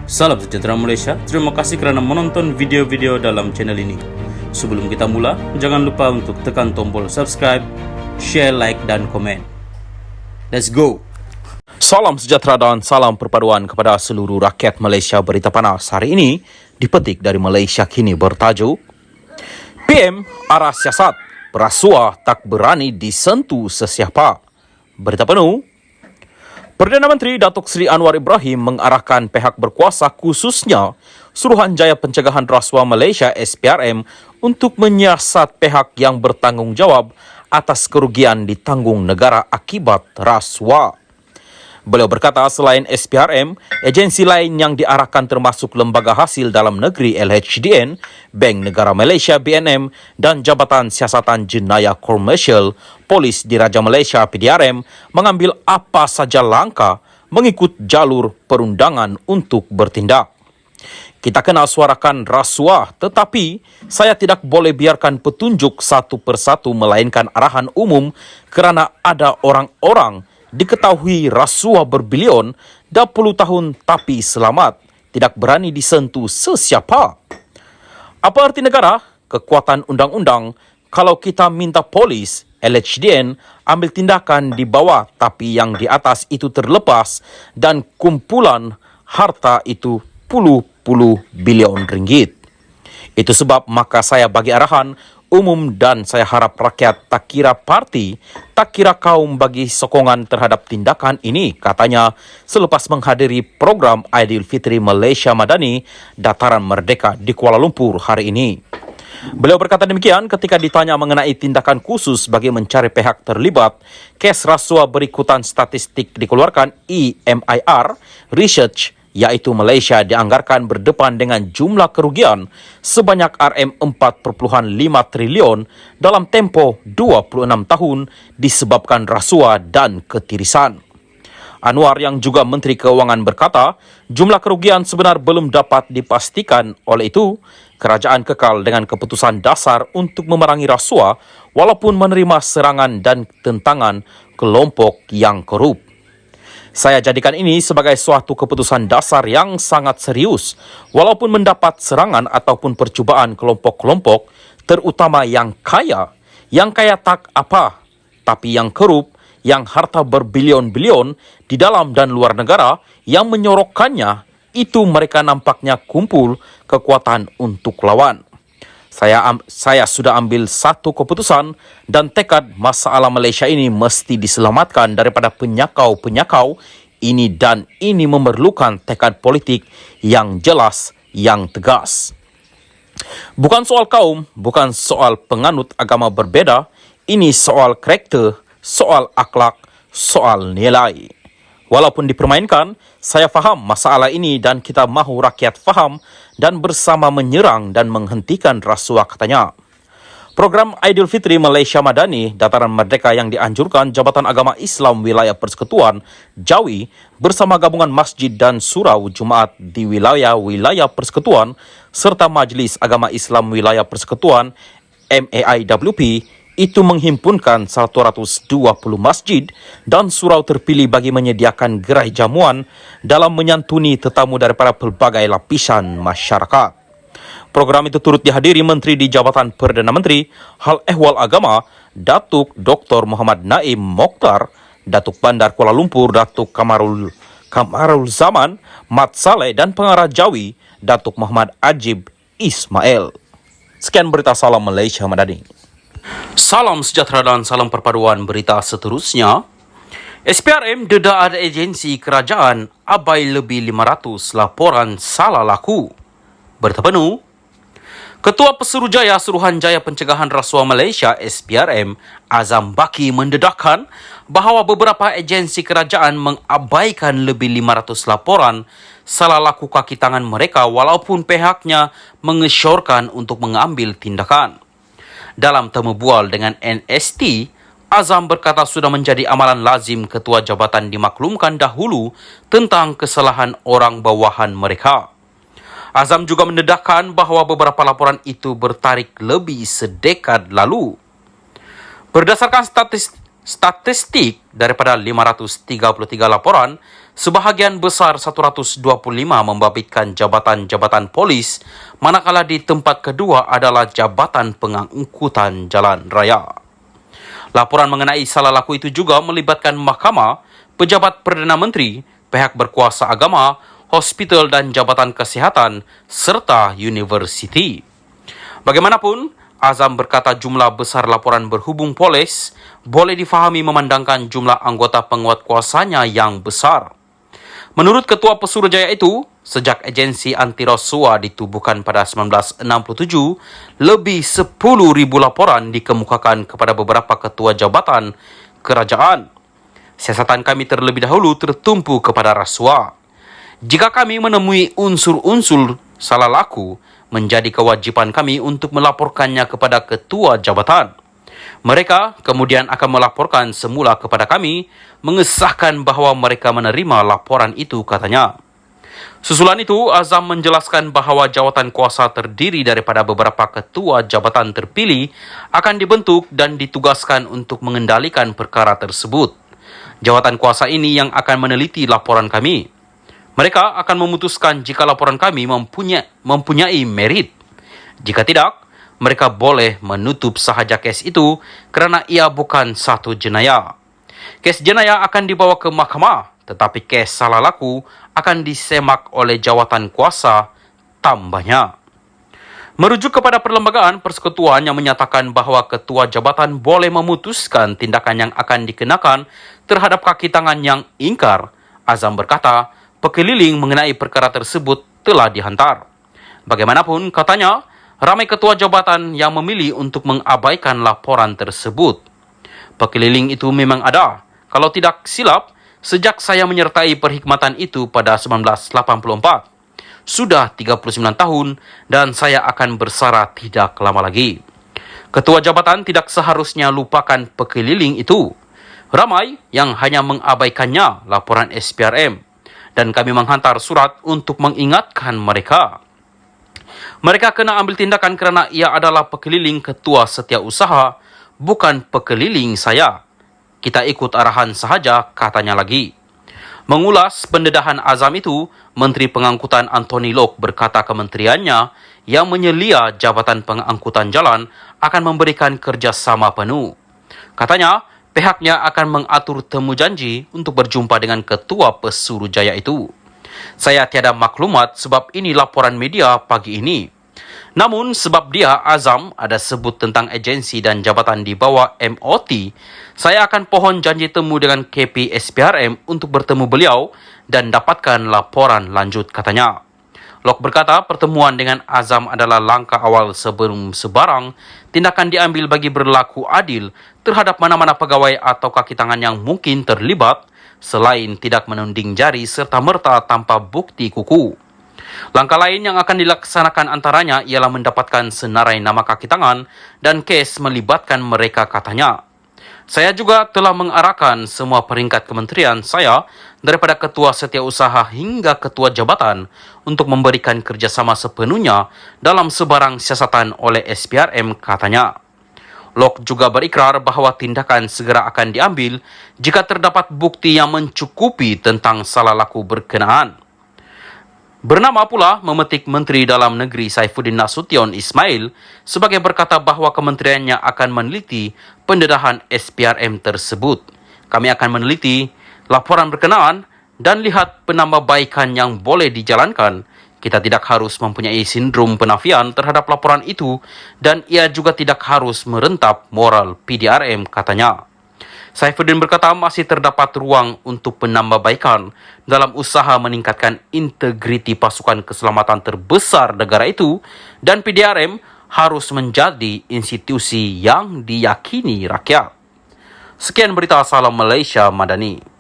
Salam sejahtera Malaysia, terima kasih kerana menonton video-video dalam channel ini. Sebelum kita mula, jangan lupa untuk tekan tombol subscribe, share, like dan komen. Let's go! Salam sejahtera dan salam perpaduan kepada seluruh rakyat Malaysia. Berita panas hari ini dipetik dari Malaysia Kini bertajuk PM arah siasat, berasuah tak berani disentuh sesiapa. Berita penuh, Perdana Menteri Datuk Seri Anwar Ibrahim mengarahkan pihak berkuasa khususnya Suruhanjaya Pencegahan Rasuah Malaysia SPRM untuk menyiasat pihak yang bertanggungjawab atas kerugian ditanggung negara akibat rasuah. Beliau berkata selain SPRM, agensi lain yang diarahkan termasuk Lembaga Hasil Dalam Negeri LHDN, Bank Negara Malaysia BNM dan Jabatan Siasatan Jenayah Komersial, Polis Diraja Malaysia PDRM mengambil apa saja langkah mengikut jalur perundangan untuk bertindak. Kita kena suarakan rasuah, tetapi saya tidak boleh biarkan petunjuk satu persatu melainkan arahan umum kerana ada orang-orang diketahui rasuah berbilion, dah puluh tahun tapi selamat, tidak berani disentuh sesiapa. Apa arti negara? Kekuatan undang-undang. Kalau kita minta polis, LHDN ambil tindakan di bawah, tapi yang di atas itu terlepas dan kumpulan harta itu puluh-puluh bilion ringgit. Itu sebab maka saya bagi arahan umum dan saya harap rakyat tak kira parti, tak kira kaum bagi sokongan terhadap tindakan ini, katanya selepas menghadiri program Aidilfitri Malaysia Madani Dataran Merdeka di Kuala Lumpur hari ini. Beliau berkata demikian ketika ditanya mengenai tindakan khusus bagi mencari pihak terlibat kes rasuah berikutan statistik dikeluarkan EMIR Research, yaitu Malaysia dianggarkan berdepan dengan jumlah kerugian sebanyak RM4.5 trilion dalam tempoh 26 tahun disebabkan rasuah dan ketirisan. Anwar yang juga Menteri Keuangan berkata, jumlah kerugian sebenar belum dapat dipastikan, oleh itu, kerajaan kekal dengan keputusan dasar untuk memerangi rasuah walaupun menerima serangan dan tentangan kelompok yang korup. Saya jadikan ini sebagai suatu keputusan dasar yang sangat serius, walaupun mendapat serangan ataupun percubaan kelompok-kelompok, terutama yang kaya tak apa, tapi yang korup, yang harta berbilion-bilion di dalam dan luar negara, yang menyorokkannya, itu mereka nampaknya kumpul kekuatan untuk lawan. Saya sudah ambil satu keputusan dan tekad masalah Malaysia ini mesti diselamatkan daripada penyakau-penyakau ini dan ini memerlukan tekad politik yang jelas, yang tegas. Bukan soal kaum, bukan soal penganut agama berbeza, ini soal karakter, soal akhlak, soal nilai. Walaupun dipermainkan, saya faham masalah ini dan kita mahu rakyat faham dan bersama menyerang dan menghentikan rasuah, katanya. Program Aidilfitri Malaysia Madani Dataran Merdeka yang dianjurkan Jabatan Agama Islam Wilayah Persekutuan Jawi bersama gabungan masjid dan surau Jumaat di wilayah-wilayah Persekutuan serta Majlis Agama Islam Wilayah Persekutuan MAIWP itu menghimpunkan 120 masjid dan surau terpilih bagi menyediakan gerai jamuan dalam menyantuni tetamu daripada pelbagai lapisan masyarakat. Program itu turut dihadiri Menteri di Jabatan Perdana Menteri, Hal Ehwal Agama, Datuk Dr. Muhammad Naim Mokhtar, Datuk Bandar Kuala Lumpur, Datuk Kamarul Zaman, Mat Saleh dan Pengarah Jawi, Datuk Muhammad Ajib Ismail. Sekian berita Salam Malaysia Madani. Salam sejahtera dan salam perpaduan. Berita seterusnya, SPRM dedah ada agensi kerajaan abai lebih 500 laporan salah laku. Berita penuh, Ketua Pesuruhjaya Suruhanjaya Pencegahan Rasuah Malaysia SPRM Azam Baki mendedahkan bahawa beberapa agensi kerajaan mengabaikan lebih 500 laporan salah laku kaki tangan mereka walaupun pihaknya mengesyorkan untuk mengambil tindakan. Dalam temu bual dengan NST, Azam berkata sudah menjadi amalan lazim ketua jabatan dimaklumkan dahulu tentang kesalahan orang bawahan mereka. Azam juga mendedahkan bahawa beberapa laporan itu bertarik lebih sedekad lalu. Berdasarkan statistik daripada 533 laporan, sebahagian besar 125 membabitkan jabatan-jabatan polis, manakala di tempat kedua adalah jabatan pengangkutan jalan raya. Laporan mengenai salah laku itu juga melibatkan mahkamah, pejabat Perdana Menteri, pihak berkuasa agama, hospital dan jabatan kesihatan, serta universiti. Bagaimanapun, Azam berkata jumlah besar laporan berhubung polis boleh difahami memandangkan jumlah anggota penguat kuasanya yang besar. Menurut Ketua Pesuruhjaya itu, sejak agensi anti rasuah ditubuhkan pada 1967, lebih 10,000 laporan dikemukakan kepada beberapa ketua jabatan kerajaan. Siasatan kami terlebih dahulu tertumpu kepada rasuah. Jika kami menemui unsur-unsur salah laku, menjadi kewajipan kami untuk melaporkannya kepada ketua jabatan. Mereka kemudian akan melaporkan semula kepada kami, mengesahkan bahawa mereka menerima laporan itu, katanya. Susulan itu, Azam menjelaskan bahawa jawatan kuasa terdiri daripada beberapa ketua jabatan terpilih akan dibentuk dan ditugaskan untuk mengendalikan perkara tersebut. Jawatan kuasa ini yang akan meneliti laporan kami. Mereka akan memutuskan jika laporan kami mempunyai merit. Jika tidak, mereka boleh menutup sahaja kes itu kerana ia bukan satu jenayah. Kes jenayah akan dibawa ke mahkamah, tetapi kes salah laku akan disemak oleh jawatan kuasa, tambahnya. Merujuk kepada Perlembagaan Persekutuan yang menyatakan bahawa ketua jabatan boleh memutuskan tindakan yang akan dikenakan terhadap kaki tangan yang ingkar, Azam berkata, pekeliling mengenai perkara tersebut telah dihantar. Bagaimanapun, katanya, ramai ketua jabatan yang memilih untuk mengabaikan laporan tersebut. Pekeliling itu memang ada. Kalau tidak silap, sejak saya menyertai perkhidmatan itu pada 1984. Sudah 39 tahun dan saya akan bersara tidak lama lagi. Ketua jabatan tidak seharusnya lupakan pekeliling itu. Ramai yang hanya mengabaikannya laporan SPRM. Dan kami menghantar surat untuk mengingatkan mereka. Mereka kena ambil tindakan kerana ia adalah pekeliling ketua setiausaha, bukan pekeliling saya. Kita ikut arahan sahaja, katanya lagi. Mengulas pendedahan Azam itu, Menteri Pengangkutan Anthony Lok berkata kementeriannya yang menyelia jabatan pengangkutan jalan akan memberikan kerjasama penuh. Katanya, pihaknya akan mengatur temu janji untuk berjumpa dengan Ketua Pesuruhjaya itu. Saya tiada maklumat sebab ini laporan media pagi ini. Namun sebab dia, Azam, ada sebut tentang agensi dan jabatan di bawah MOT, saya akan pohon janji temu dengan KP SPRM untuk bertemu beliau dan dapatkan laporan lanjut, katanya. Lok berkata pertemuan dengan Azam adalah langkah awal sebelum sebarang tindakan diambil bagi berlaku adil terhadap mana-mana pegawai atau kaki tangan yang mungkin terlibat selain tidak menunding jari serta merta tanpa bukti kuku. Langkah lain yang akan dilaksanakan antaranya ialah mendapatkan senarai nama kaki tangan dan kes melibatkan mereka, katanya. Saya juga telah mengarahkan semua peringkat kementerian saya daripada ketua setiausaha hingga ketua jabatan untuk memberikan kerjasama sepenuhnya dalam sebarang siasatan oleh SPRM, katanya. Lok juga berikrar bahawa tindakan segera akan diambil jika terdapat bukti yang mencukupi tentang salah laku berkenaan. Bernama pula memetik Menteri Dalam Negeri Saifuddin Nasution Ismail sebagai berkata bahawa kementeriannya akan meneliti pendedahan SPRM tersebut. Kami akan meneliti laporan berkenaan dan lihat penambahbaikan yang boleh dijalankan. Kita tidak harus mempunyai sindrom penafian terhadap laporan itu dan ia juga tidak harus merentap moral PDRM, katanya. Saifuddin berkata masih terdapat ruang untuk penambahbaikan dalam usaha meningkatkan integriti pasukan keselamatan terbesar negara itu dan PDRM harus menjadi institusi yang diyakini rakyat. Sekian berita Salam Malaysia Madani.